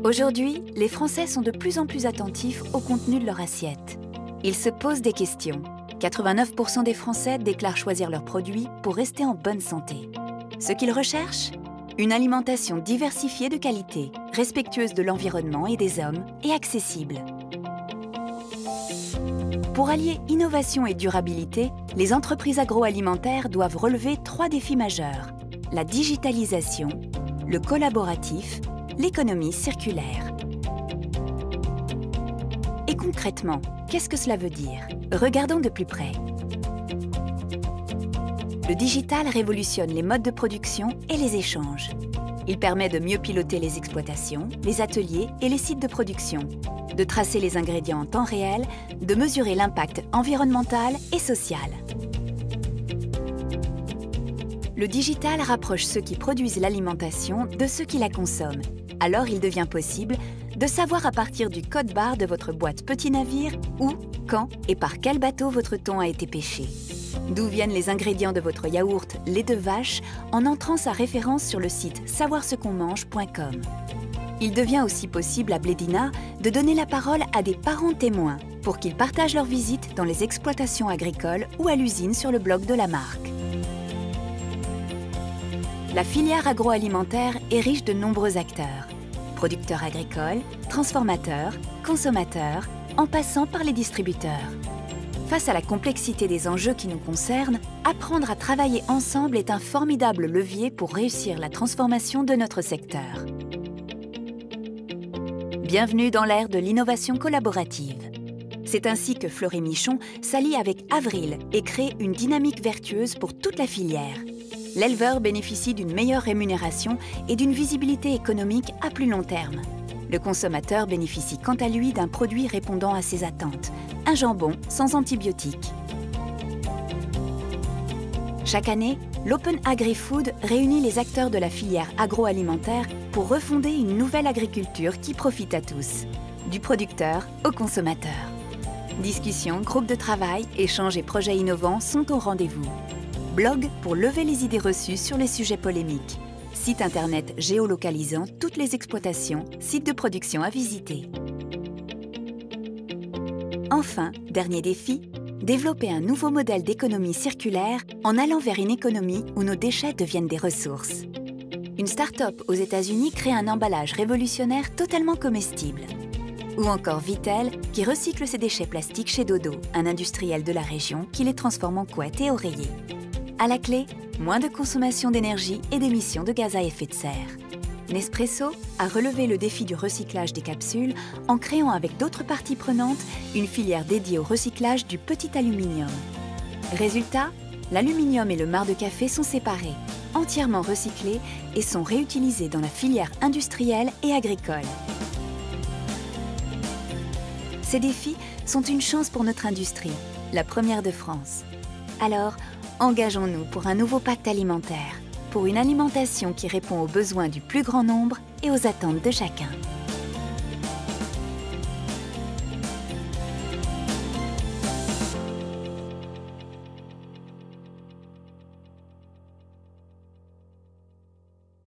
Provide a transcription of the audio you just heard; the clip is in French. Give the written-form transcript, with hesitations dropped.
Aujourd'hui, les Français sont de plus en plus attentifs au contenu de leur assiette. Ils se posent des questions. 89% des Français déclarent choisir leurs produits pour rester en bonne santé. Ce qu'ils recherchent ? Une alimentation diversifiée de qualité, respectueuse de l'environnement et des hommes et accessible. Pour allier innovation et durabilité, les entreprises agroalimentaires doivent relever 3 défis majeurs: la digitalisation, le collaboratif, l'économie circulaire. Et concrètement, qu'est-ce que cela veut dire? Regardons de plus près. Le digital révolutionne les modes de production et les échanges. Il permet de mieux piloter les exploitations, les ateliers et les sites de production, de tracer les ingrédients en temps réel, de mesurer l'impact environnemental et social. Le digital rapproche ceux qui produisent l'alimentation de ceux qui la consomment. Alors il devient possible de savoir à partir du code-barre de votre boîte Petit Navire où, quand et par quel bateau votre thon a été pêché. D'où viennent les ingrédients de votre yaourt lait de vache en entrant sa référence sur le site savoircequonmange.com. Il devient aussi possible à Blédina de donner la parole à des parents témoins pour qu'ils partagent leurs visites dans les exploitations agricoles ou à l'usine sur le blog de la marque. La filière agroalimentaire est riche de nombreux acteurs. Producteurs agricoles, transformateurs, consommateurs, en passant par les distributeurs. Face à la complexité des enjeux qui nous concernent, apprendre à travailler ensemble est un formidable levier pour réussir la transformation de notre secteur. Bienvenue dans l'ère de l'innovation collaborative. C'est ainsi que Fleury Michon s'allie avec Avril et crée une dynamique vertueuse pour toute la filière. L'éleveur bénéficie d'une meilleure rémunération et d'une visibilité économique à plus long terme. Le consommateur bénéficie quant à lui d'un produit répondant à ses attentes, un jambon sans antibiotiques. Chaque année, l'Open Agri-Food réunit les acteurs de la filière agroalimentaire pour refonder une nouvelle agriculture qui profite à tous, du producteur au consommateur. Discussions, groupes de travail, échanges et projets innovants sont au rendez-vous. Blog pour lever les idées reçues sur les sujets polémiques. Site internet géolocalisant toutes les exploitations, sites de production à visiter. Enfin, dernier défi, développer un nouveau modèle d'économie circulaire en allant vers une économie où nos déchets deviennent des ressources. Une start-up aux États-Unis crée un emballage révolutionnaire totalement comestible. Ou encore Vitel, qui recycle ses déchets plastiques chez Dodo, un industriel de la région qui les transforme en couettes et oreillers. À la clé, moins de consommation d'énergie et d'émissions de gaz à effet de serre. Nespresso a relevé le défi du recyclage des capsules en créant avec d'autres parties prenantes une filière dédiée au recyclage du petit aluminium. Résultat, l'aluminium et le marc de café sont séparés, entièrement recyclés et sont réutilisés dans la filière industrielle et agricole. Ces défis sont une chance pour notre industrie, la première de France. Alors, engageons-nous pour un nouveau pacte alimentaire, pour une alimentation qui répond aux besoins du plus grand nombre et aux attentes de chacun.